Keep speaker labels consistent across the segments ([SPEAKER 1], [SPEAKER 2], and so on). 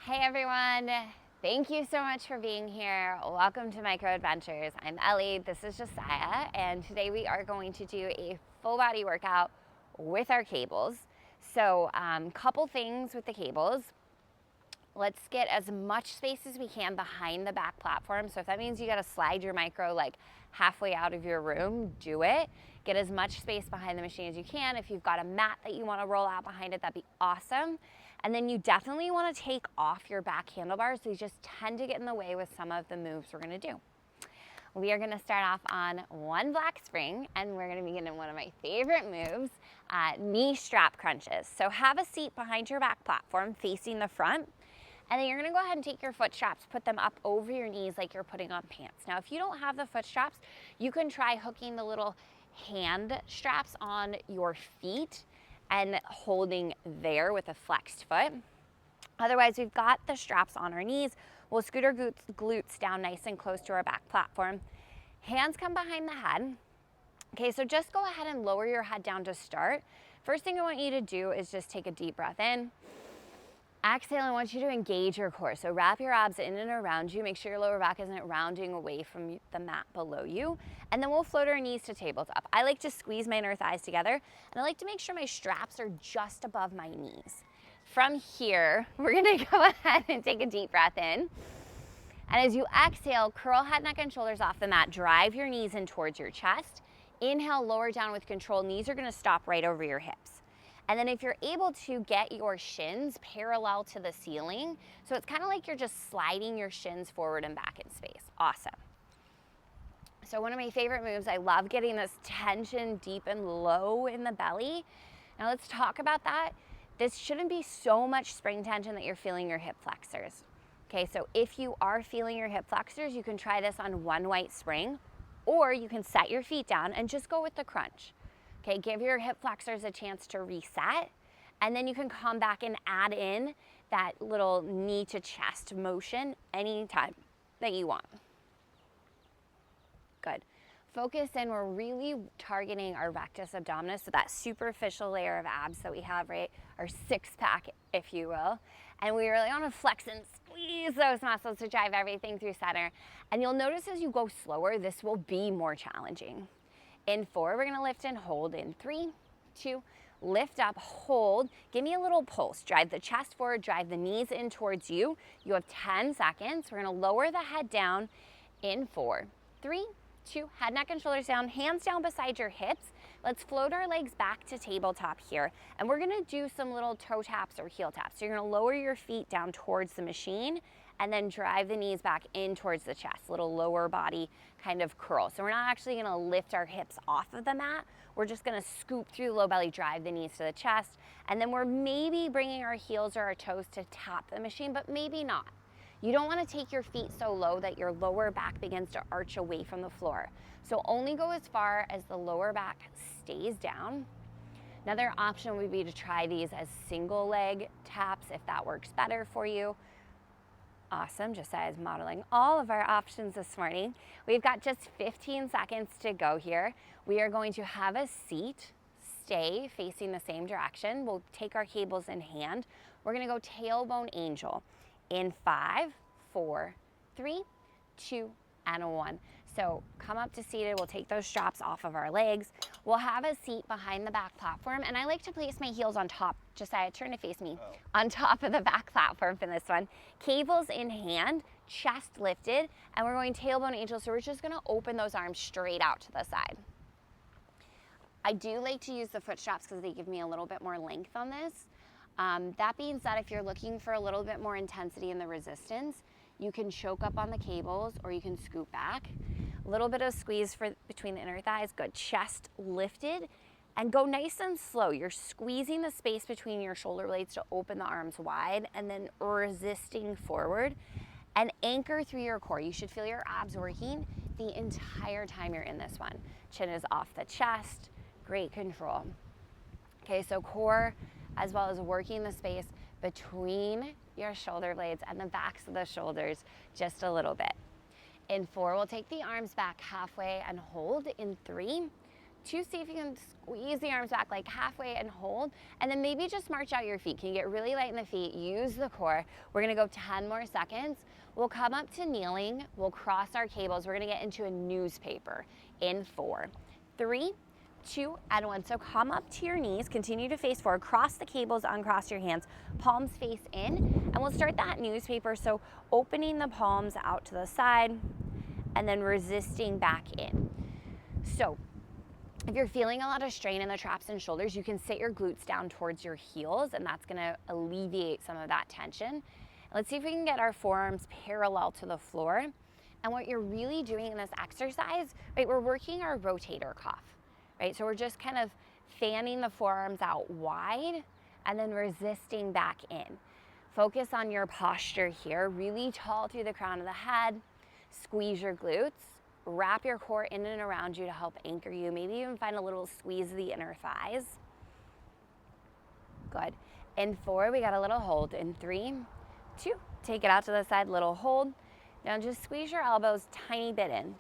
[SPEAKER 1] Hey everyone, thank you so much for being here. Welcome to Micro Adventures. I'm Ellie, this is Josiah, and today we are going to do a full body workout with our cables. So couple things with the cables. Let's get as much space as we can behind the back platform. So if that means you gotta slide your micro like halfway out of your room, do it. Get as much space behind the machine as you can. If you've got a mat that you wanna roll out behind it, that'd be awesome. And then you definitely wanna take off your back handlebars. They just tend to get in the way with some of the moves we're gonna do. We are gonna start off on one black spring, and we're gonna begin in one of my favorite moves, knee strap crunches. So have a seat behind your back platform facing the front. And then you're gonna go ahead and take your foot straps, put them up over your knees like you're putting on pants. Now, if you don't have the foot straps, you can try hooking the little hand straps on your feet and holding there with a flexed foot. Otherwise, we've got the straps on our knees. We'll scoot our glutes down nice and close to our back platform. Hands come behind the head. Okay, so just go ahead and lower your head down to start. First thing I want you to do is just take a deep breath in. Exhale, I want you to engage your core. So wrap your abs in and around you. Make sure your lower back isn't rounding away from the mat below you. And then we'll float our knees to tabletop. I like to squeeze my inner thighs together, and I like to make sure my straps are just above my knees. From here, we're gonna go ahead and take a deep breath in. And as you exhale, curl head, neck, and shoulders off the mat. Drive your knees in towards your chest. Inhale, lower down with control. Knees are gonna stop right over your hips. And then if you're able to get your shins parallel to the ceiling, so it's kind of like you're just sliding your shins forward and back in space. Awesome. So one of my favorite moves, I love getting this tension deep and low in the belly. Now let's talk about that. This shouldn't be so much spring tension that you're feeling your hip flexors. Okay, so if you are feeling your hip flexors, you can try this on one white spring, or you can set your feet down and just go with the crunch. Okay, give your hip flexors a chance to reset, and then you can come back and add in that little knee to chest motion anytime that you want. Good. Focus in, we're really targeting our rectus abdominis, so that superficial layer of abs that we have, right? Our six pack, if you will. And we really want to flex and squeeze those muscles to drive everything through center. And you'll notice as you go slower, this will be more challenging. In 4, we're gonna lift and hold in 3, 2, lift up, hold. Give me a little pulse. Drive the chest forward, drive the knees in towards you. You have 10 seconds. We're gonna lower the head down in 4, 3, 2, head, neck, and shoulders down, hands down beside your hips. Let's float our legs back to tabletop here. And we're gonna do some little toe taps or heel taps. So you're gonna lower your feet down towards the machine and then drive the knees back in towards the chest, little lower body kind of curl. So we're not actually gonna lift our hips off of the mat. We're just gonna scoop through low belly, drive the knees to the chest, and then we're maybe bringing our heels or our toes to tap the machine, but maybe not. You don't wanna take your feet so low that your lower back begins to arch away from the floor. So only go as far as the lower back stays down. Another option would be to try these as single leg taps if that works better for you. Awesome, Josiah is modeling all of our options this morning. We've got just 15 seconds to go here. We are going to have a seat, stay facing the same direction. We'll take our cables in hand. We're gonna go tailbone angel in 5, 4, 3, 2, and 1. So come up to seated, we'll take those straps off of our legs. We'll have a seat behind the back platform, and I like to place my heels on top. Josiah, turn to face me. On top of the back platform for this one. Cables in hand, chest lifted, and we're going tailbone angel, so we're just gonna open those arms straight out to the side. I do like to use the foot straps because they give me a little bit more length on this. That being said, if you're looking for a little bit more intensity in the resistance, you can choke up on the cables or you can scoot back. A little bit of squeeze between the inner thighs, good. Chest lifted, and go nice and slow. You're squeezing the space between your shoulder blades to open the arms wide and then resisting forward, and anchor through your core. You should feel your abs working the entire time you're in this one. Chin is off the chest, great control. Okay, so core as well as working the space between your shoulder blades and the backs of the shoulders just a little bit. In 4, we'll take the arms back halfway and hold in 3, 2, see if you can squeeze the arms back like halfway and hold, and then maybe just march out your feet. Can you get really light in the feet? Use the core. We're gonna go 10 more seconds. We'll come up to kneeling. We'll cross our cables. We're gonna get into a newspaper in 4, 3, 2, and 1. So come up to your knees, continue to face forward, cross the cables, uncross your hands, palms face in, and we'll start that newspaper. So opening the palms out to the side and then resisting back in. So if you're feeling a lot of strain in the traps and shoulders, you can sit your glutes down towards your heels, and that's gonna alleviate some of that tension. Let's see if we can get our forearms parallel to the floor. And what you're really doing in this exercise, right, we're working our rotator cuff, right? So we're just kind of fanning the forearms out wide and then resisting back in. Focus on your posture here, really tall through the crown of the head, squeeze your glutes, wrap your core in and around you to help anchor you. Maybe even find a little squeeze of the inner thighs. Good. In 4, we got a little hold. In 3, 2, take it out to the side, little hold. Now just squeeze your elbows tiny bit in,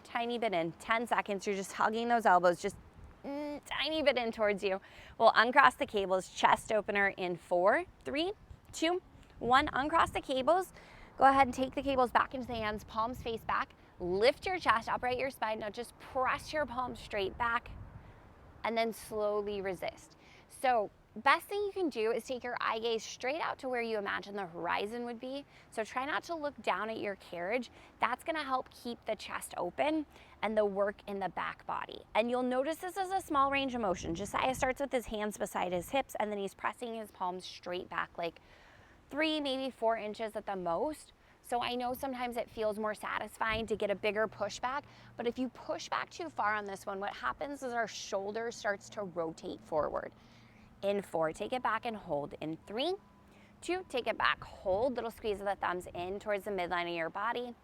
[SPEAKER 1] 10 seconds. You're just hugging those elbows, just tiny bit in towards you. We'll uncross the cables, chest opener in 4, 3, 2, 1. Uncross the cables. Go ahead and take the cables back into the hands, palms face back. Lift your chest, upright your spine. Now just press your palms straight back and then slowly resist. So best thing you can do is take your eye gaze straight out to where you imagine the horizon would be. So try not to look down at your carriage. That's gonna help keep the chest open and the work in the back body. And you'll notice this is a small range of motion. Josiah starts with his hands beside his hips, and then he's pressing his palms straight back like 3, maybe 4 inches at the most. So I know sometimes it feels more satisfying to get a bigger pushback, but if you push back too far on this one, what happens is our shoulder starts to rotate forward. In 4, take it back and hold. In 3, 2, take it back, hold, little squeeze of the thumbs in towards the midline of your body.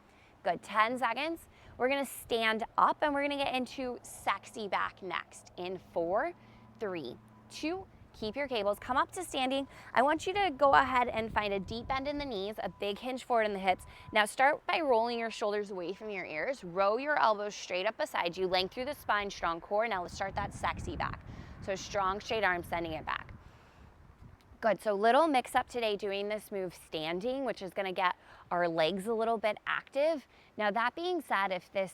[SPEAKER 1] Good, 10 seconds. We're gonna stand up and we're gonna get into sexy back next. In 4, 3, 2, keep your cables, come up to standing. I want you to go ahead and find a deep bend in the knees, a big hinge forward in the hips. Now start by rolling your shoulders away from your ears. Row your elbows straight up beside you, length through the spine, strong core. Now let's start that sexy back. So strong, straight arms, sending it back. Good, so little mix up today doing this move standing, which is gonna get our legs a little bit active. Now that being said, if this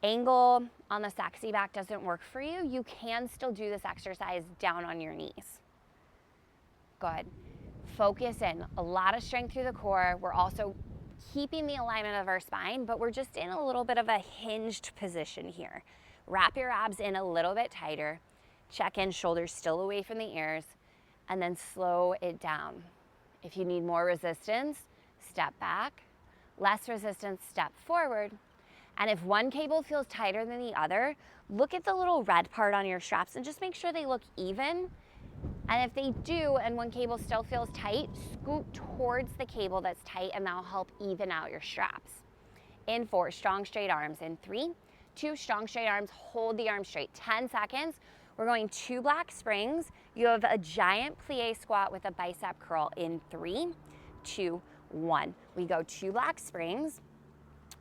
[SPEAKER 1] angle on the sexy back doesn't work for you, you can still do this exercise down on your knees. Good. Focus in, a lot of strength through the core. We're also keeping the alignment of our spine, but we're just in a little bit of a hinged position here. Wrap your abs in a little bit tighter. Check in, shoulders still away from the ears, and then slow it down. If you need more resistance, step back. Less resistance, step forward. And if one cable feels tighter than the other, look at the little red part on your straps and just make sure they look even. And if they do and one cable still feels tight, scoot towards the cable that's tight and that'll help even out your straps. In 4, strong straight arms. In 3, 2, strong straight arms, hold the arms straight. 10 seconds. We're going 2 black springs. You have a giant plie squat with a bicep curl. In 3, 2, 1. We go 2 black springs.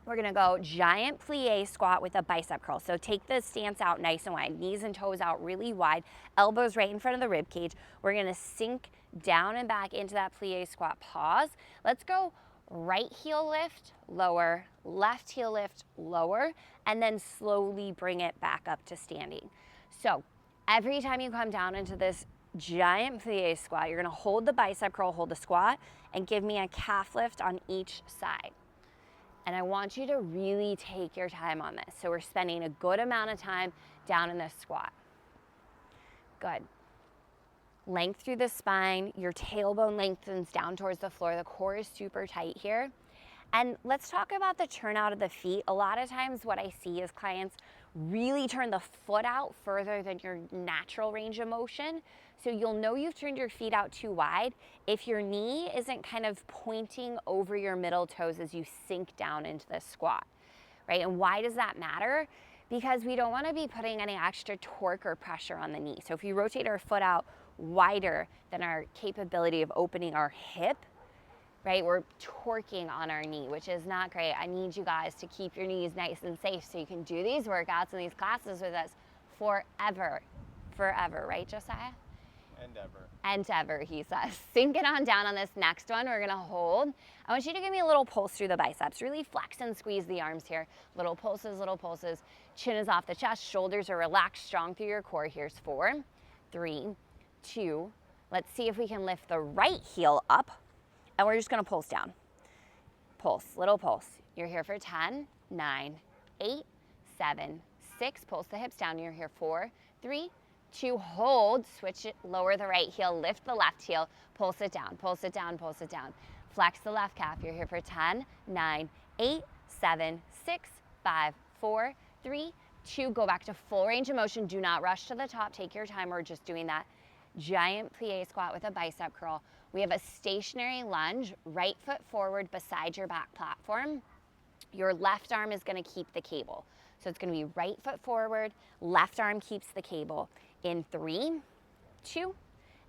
[SPEAKER 1] We're gonna go giant plie squat with a bicep curl. So take the stance out nice and wide, knees and toes out really wide, elbows right in front of the rib cage. We're gonna sink down and back into that plie squat. Pause. Let's go right heel lift, lower, left heel lift, lower, and then slowly bring it back up to standing. So every time you come down into this giant plie squat, you're gonna hold the bicep curl, hold the squat, and give me a calf lift on each side. And I want you to really take your time on this. So we're spending a good amount of time down in this squat. Good. Length through the spine, your tailbone lengthens down towards the floor. The core is super tight here. And let's talk about the turn out of the feet. A lot of times what I see is clients really turn the foot out further than your natural range of motion. So you'll know you've turned your feet out too wide if your knee isn't kind of pointing over your middle toes as you sink down into the squat, right? And why does that matter? Because we don't want to be putting any extra torque or pressure on the knee. So if you rotate our foot out wider than our capability of opening our hip, right, we're torquing on our knee, which is not great. I need you guys to keep your knees nice and safe so you can do these workouts and these classes with us forever. forever, right, Josiah?
[SPEAKER 2] And ever.
[SPEAKER 1] And ever, he says. Sink it on down on this next one. We're gonna hold. I want you to give me a little pulse through the biceps. Really flex and squeeze the arms here. Little pulses, little pulses. Chin is off the chest, shoulders are relaxed, strong through your core. Here's 4, 3, 2. Let's see if we can lift the right heel up, and we're just gonna pulse down. Pulse, little pulse. You're here for 10, 9, 8, 7, 6. Pulse the hips down. You're here 4, 3, 2. Hold, switch it, lower the right heel, lift the left heel, pulse it down, pulse it down, pulse it down. Flex the left calf. You're here for 10, 9, 8, 7, 6, 5, 4, 3, 2. Go back to full range of motion. Do not rush to the top. Take your time. We're just doing that giant plie squat with a bicep curl. We have a stationary lunge, right foot forward beside your back platform. Your left arm is going to keep the cable. So it's going to be right foot forward, left arm keeps the cable in 3, 2,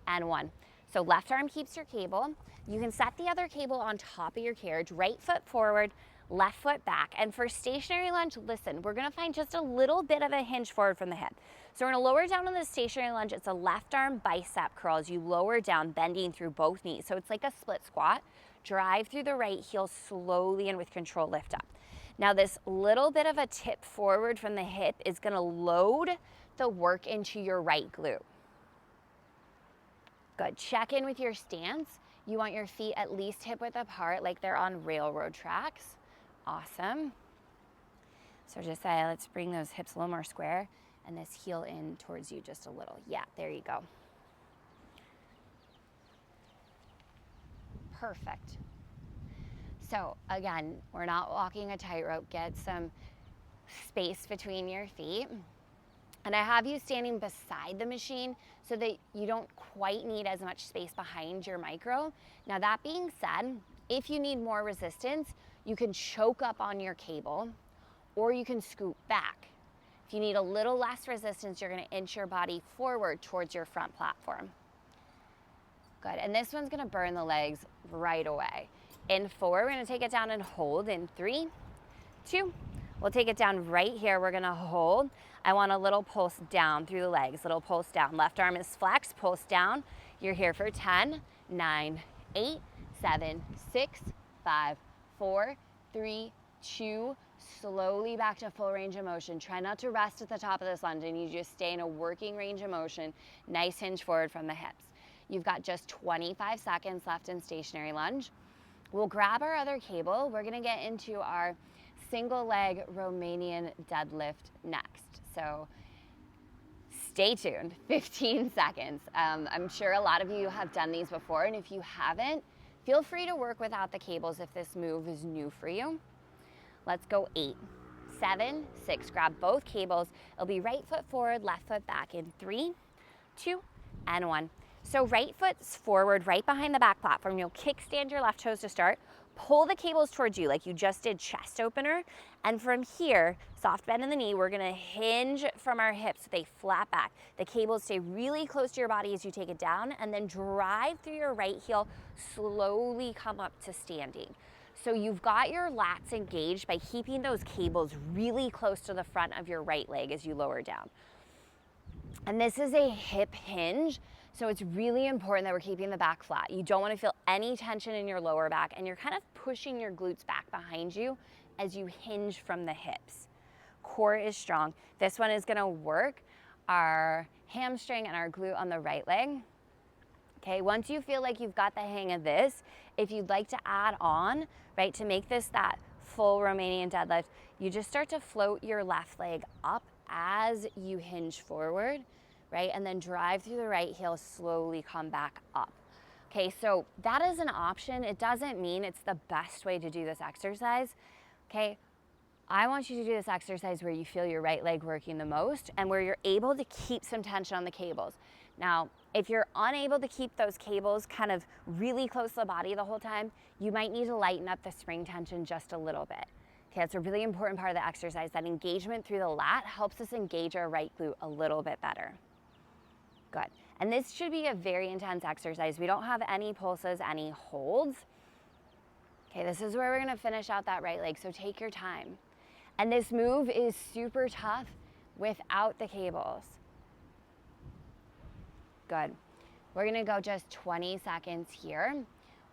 [SPEAKER 1] and 1. So left arm keeps your cable. You can set the other cable on top of your carriage, right foot forward, left foot back. And for stationary lunge, listen, we're going to find just a little bit of a hinge forward from the hip. So we're going to lower down on the stationary lunge. It's a left arm bicep curl as you lower down, bending through both knees. So it's like a split squat. Drive through the right heel slowly and with control, lift up. Now this little bit of a tip forward from the hip is going to load the work into your right glute. Good. Check in with your stance. You want your feet at least hip width apart, like they're on railroad tracks. Awesome. So Josiah, let's bring those hips a little more square and this heel in towards you just a little. Yeah, there you go. Perfect. So again, we're not walking a tightrope. Get some space between your feet. And I have you standing beside the machine so that you don't quite need as much space behind your micro. Now that being said, if you need more resistance, you can choke up on your cable or you can scoot back. If you need a little less resistance, you're gonna inch your body forward towards your front platform. Good, and this one's gonna burn the legs right away. In 4, we're gonna take it down and hold in 3, 2. We'll take it down right here. We're gonna hold. I want a little pulse down through the legs, little pulse down. Left arm is flexed, pulse down. You're here for 10, 9, 8, 7, 6, 5, 4, 3, 2. Slowly back to full range of motion. Try not to rest at the top of this lunge. I need you to stay in a working range of motion. Nice hinge forward from the hips. You've got just 25 seconds left in stationary lunge. We'll grab our other cable. We're gonna get into our single leg Romanian deadlift next. So stay tuned, 15 seconds. I'm sure a lot of you have done these before, and if you haven't, feel free to work without the cables if this move is new for you. Let's go 8, 7, 6. Grab both cables. It'll be right foot forward, left foot back in 3, 2, and 1. So right foot's forward, right behind the back platform. You'll kickstand your left toes to start. Pull the cables towards you like you just did chest opener. And from here, soft bend in the knee, we're gonna hinge from our hips with a flat back. The cables stay really close to your body as you take it down, and then drive through your right heel, slowly come up to standing. So you've got your lats engaged by keeping those cables really close to the front of your right leg as you lower down. And this is a hip hinge, so it's really important that we're keeping the back flat. You don't want to feel any tension in your lower back, and you're kind of pushing your glutes back behind you as you hinge from the hips. Core is strong. This one is gonna work our hamstring and our glute on the right leg. Okay, once you feel like you've got the hang of this, if you'd like to add on, right, to make this that full Romanian deadlift, you just start to float your left leg up as you hinge forward, right? And then drive through the right heel, slowly come back up. Okay, so that is an option. It doesn't mean it's the best way to do this exercise, okay? I want you to do this exercise where you feel your right leg working the most and where you're able to keep some tension on the cables. Now, if you're unable to keep those cables kind of really close to the body the whole time, you might need to lighten up the spring tension just a little bit. Okay, that's a really important part of the exercise. That engagement through the lat helps us engage our right glute a little bit better. Good. And this should be a very intense exercise. We don't have any pulses, any holds. Okay, this is where we're gonna finish out that right leg, so take your time. And this move is super tough without the cables. Good. We're gonna go just 20 seconds here.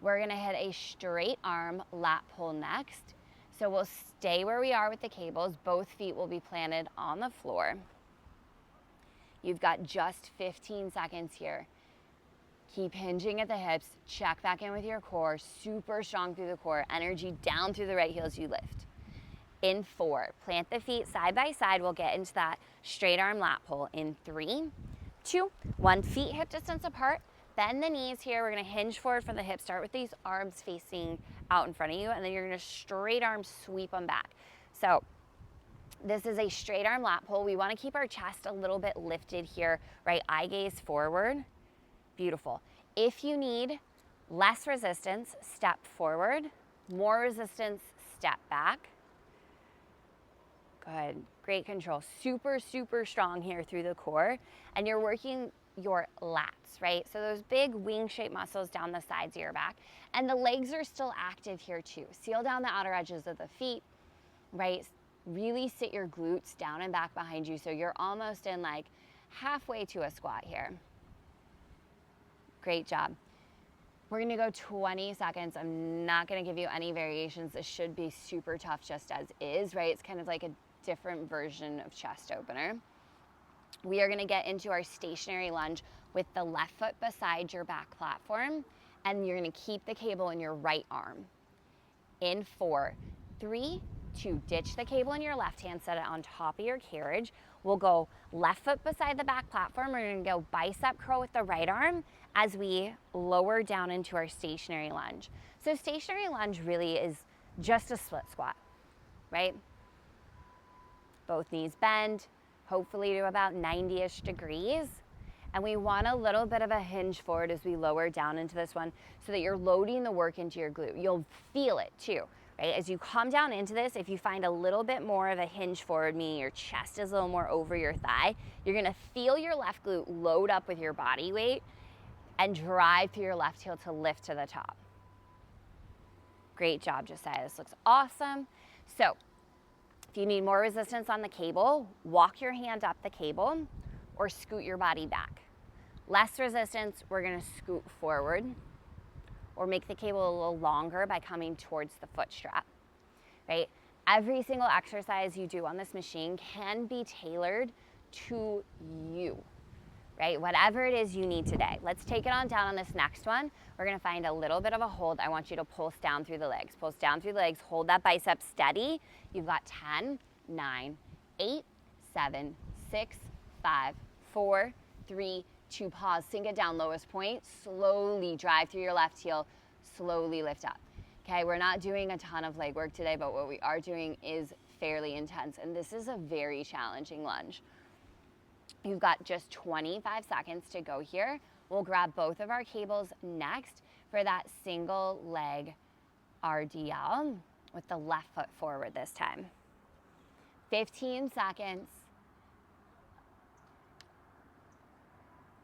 [SPEAKER 1] We're gonna hit a straight arm lat pull next. So we'll stay where we are with the cables. Both feet will be planted on the floor. You've got just 15 seconds here. Keep hinging at the hips, check back in with your core, super strong through the core, energy down through the right heel as you lift. In 4, plant the feet side by side. We'll get into that straight arm lat pull in 3, 2, 1. Feet hip distance apart. Bend the knees here. We're gonna hinge forward from the hips. Start with these arms facing out in front of you, and then you're gonna straight arm sweep them back. So this is a straight arm lat pull. We wanna keep our chest a little bit lifted here, right? Eye gaze forward. Beautiful. If you need less resistance, step forward. More resistance, step back. Good, great control. Super, super strong here through the core. And you're working your lats, right? So those big wing-shaped muscles down the sides of your back. And the legs are still active here too. Seal down the outer edges of the feet, right? Really sit your glutes down and back behind you so you're almost in like halfway to a squat here. Great job. We're gonna go 20 seconds. I'm not gonna give you any variations. This should be super tough just as is, right? It's kind of like a different version of chest opener. We are gonna get into our stationary lunge with the left foot beside your back platform, and you're gonna keep the cable in your right arm. In 4, 3, 2, ditch the cable in your left hand, set it on top of your carriage. We'll go left foot beside the back platform. We're gonna go bicep curl with the right arm as we lower down into our stationary lunge. So stationary lunge really is just a split squat, right? Both knees bend, hopefully to about 90-ish degrees. And we want a little bit of a hinge forward as we lower down into this one so that you're loading the work into your glute. You'll feel it too, right? As you come down into this, if you find a little bit more of a hinge forward, meaning your chest is a little more over your thigh, you're gonna feel your left glute load up with your body weight and drive through your left heel to lift to the top. Great job, Josiah. This looks awesome. So if you need more resistance on the cable, walk your hand up the cable or scoot your body back. Less resistance, we're gonna scoot forward or make the cable a little longer by coming towards the foot strap, right? Every single exercise you do on this machine can be tailored to you, right? Whatever it is you need today. Let's take it on down on this next one. We're gonna find a little bit of a hold. I want you to pulse down through the legs. Pulse down through the legs, hold that bicep steady. You've got 10, 9, 8, 7, 6, 5, 4, 3, 2, pause, sink it down, lowest point, slowly drive through your left heel, slowly lift up. Okay, we're not doing a ton of leg work today, but what we are doing is fairly intense, and this is a very challenging lunge. You've got just 25 seconds to go here. We'll grab both of our cables next for that single leg RDL with the left foot forward this time. 15 seconds.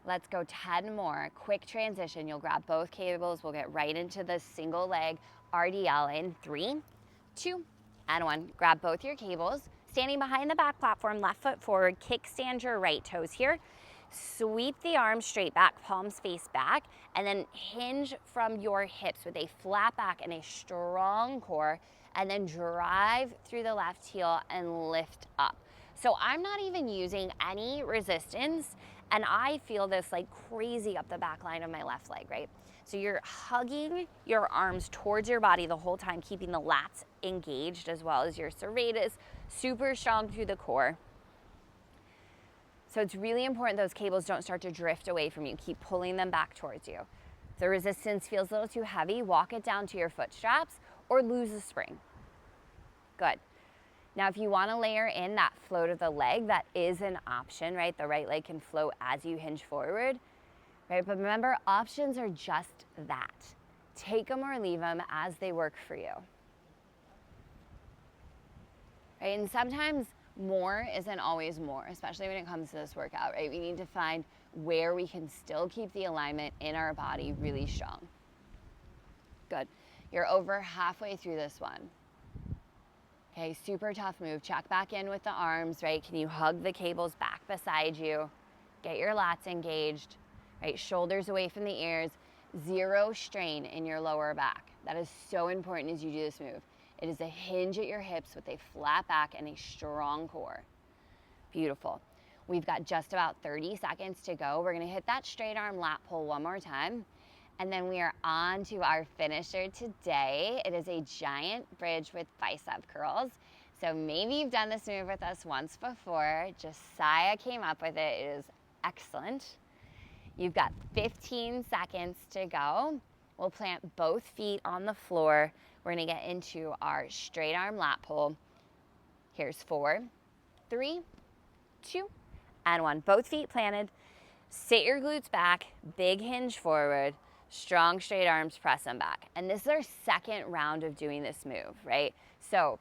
[SPEAKER 1] Let's go 10 more. Quick transition. You'll grab both cables. We'll get right into the single leg RDL in 3, 2, and 1. Grab both your cables. Standing behind the back platform, left foot forward, kickstand your right toes here. Sweep the arms straight back, palms face back, and then hinge from your hips with a flat back and a strong core, and then drive through the left heel and lift up. So I'm not even using any resistance, and I feel this like crazy up the back line of my left leg, right? So you're hugging your arms towards your body the whole time, keeping the lats engaged as well as your serratus, super strong through the core. So it's really important those cables don't start to drift away from you. Keep pulling them back towards you. If the resistance feels a little too heavy, walk it down to your foot straps or lose a spring. Good. Now, if you want to layer in that float of the leg, that is an option, right? The right leg can float as you hinge forward, right? But remember, options are just that. Take them or leave them as they work for you. Right? And sometimes more isn't always more, especially when it comes to this workout, right? We need to find where we can still keep the alignment in our body really strong. Good. You're over halfway through this one. Okay, super tough move. Check back in with the arms, right? Can you hug the cables back beside you? Get your lats engaged. right? Shoulders away from the ears, zero strain in your lower back. That is so important as you do this move. It is a hinge at your hips with a flat back and a strong core. Beautiful. We've got just about 30 seconds to go. We're gonna hit that straight arm lat pull one more time. And then we are on to our finisher today. It is a giant bridge with bicep curls. So maybe you've done this move with us once before. Josiah came up with it. It is excellent. You've got 15 seconds to go. We'll plant both feet on the floor. We're gonna get into our straight arm lat pull. Here's 4, 3, 2, and 1. Both feet planted. Sit your glutes back, big hinge forward, strong straight arms, press them back. And this is our second round of doing this move, right? So,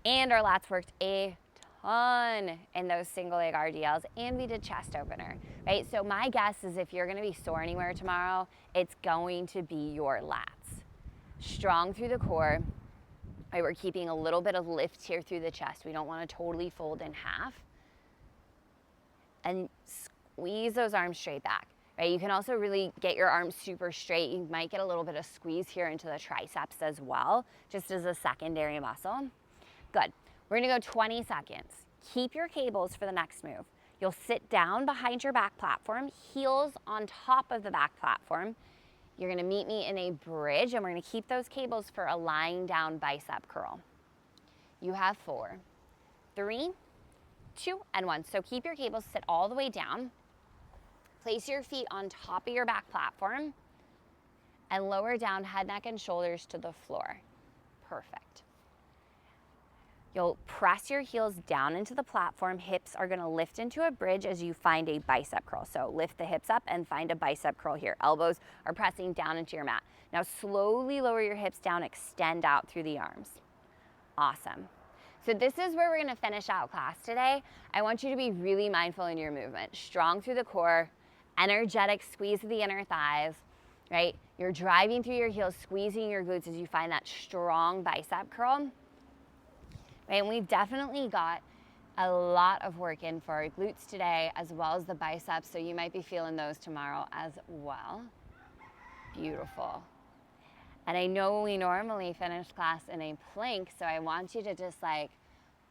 [SPEAKER 1] and our lats worked a ton in those single leg RDLs, and we did chest opener, right? So my guess is if you're gonna be sore anywhere tomorrow, it's going to be your lats. Strong through the core, right? We're keeping a little bit of lift here through the chest. We don't wanna totally fold in half. And squeeze those arms straight back, right? You can also really get your arms super straight. You might get a little bit of squeeze here into the triceps as well, just as a secondary muscle. Good. We're gonna go 20 seconds. Keep your cables for the next move. You'll sit down behind your back platform, heels on top of the back platform. You're gonna meet me in a bridge, and we're gonna keep those cables for a lying down bicep curl. You have 4, 3, 2, and 1. So keep your cables, sit all the way down. Place your feet on top of your back platform and lower down head, neck, and shoulders to the floor. Perfect. You'll press your heels down into the platform. Hips are gonna lift into a bridge as you find a bicep curl. So lift the hips up and find a bicep curl here. Elbows are pressing down into your mat. Now slowly lower your hips down, extend out through the arms. Awesome. So this is where we're gonna finish out class today. I want you to be really mindful in your movement. Strong through the core, energetic squeeze of the inner thighs, right? You're driving through your heels, squeezing your glutes as you find that strong bicep curl. Right? And we've definitely got a lot of work in for our glutes today, as well as the biceps, so you might be feeling those tomorrow as well. Beautiful. And I know we normally finish class in a plank, so I want you to just like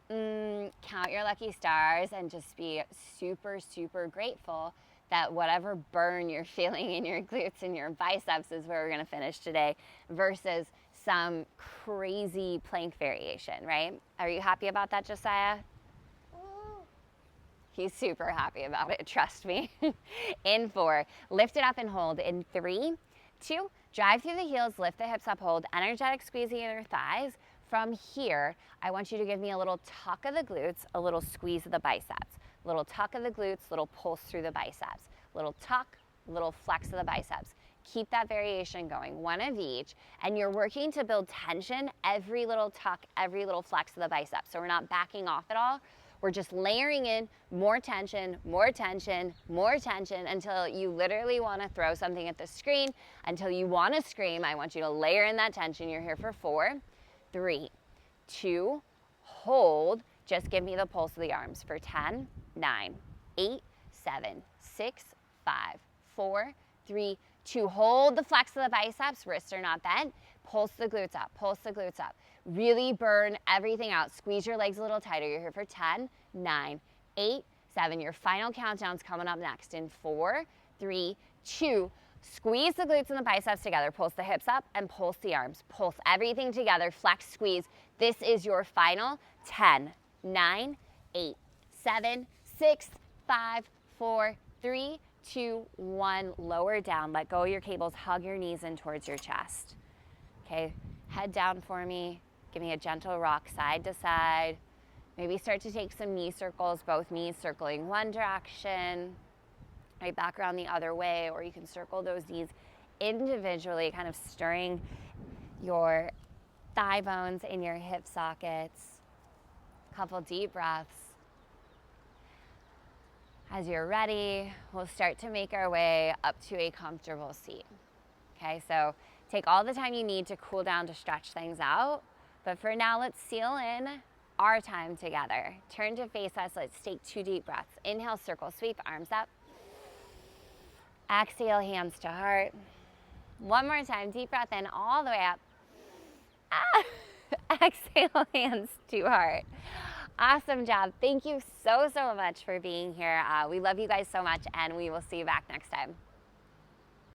[SPEAKER 1] count your lucky stars and just be super, super grateful that whatever burn you're feeling in your glutes and your biceps is where we're gonna finish today versus some crazy plank variation, right? Are you happy about that, Josiah? He's super happy about it, trust me. In 4, lift it up and hold. In 3, 2, drive through the heels, lift the hips up, hold. Energetic squeeze the inner thighs. From here, I want you to give me a little tuck of the glutes, a little squeeze of the biceps. Little tuck of the glutes, little pulse through the biceps. Little tuck, little flex of the biceps. Keep that variation going, one of each. And you're working to build tension every little tuck, every little flex of the biceps. So we're not backing off at all. We're just layering in more tension, more tension, more tension until you literally want to throw something at the screen, until you want to scream. I want you to layer in that tension. You're here for 4, 3, 2, hold. Just give me the pulse of the arms for 10, 9, 8, 7, 6, 5, 4, 3, 2. Hold the flex of the biceps. Wrists are not bent. Pulse the glutes up. Pulse the glutes up. Really burn everything out. Squeeze your legs a little tighter. You're here for 10, 9, 8, 7. Your final countdown's coming up next in 4, 3, 2. Squeeze the glutes and the biceps together. Pulse the hips up and pulse the arms. Pulse everything together. Flex, squeeze. This is your final 10, 9, 8, 7, 6, 5, 4, 3, 2, 1. Lower down. Let go of your cables. Hug your knees in towards your chest. Okay, head down for me. Give me a gentle rock side to side. Maybe start to take some knee circles, both knees circling one direction, right back around the other way, or you can circle those knees individually, kind of stirring your thigh bones in your hip sockets. A couple deep breaths. As you're ready, we'll start to make our way up to a comfortable seat. Okay, so take all the time you need to cool down, to stretch things out. But for now, let's seal in our time together. Turn to face us. Let's take 2 deep breaths. Inhale, circle, sweep, arms up. Exhale, hands to heart. One more time, deep breath in all the way up. Exhale, hands to heart. Awesome job. Thank you so much for being here. We love you guys so much, and we will see you back next time.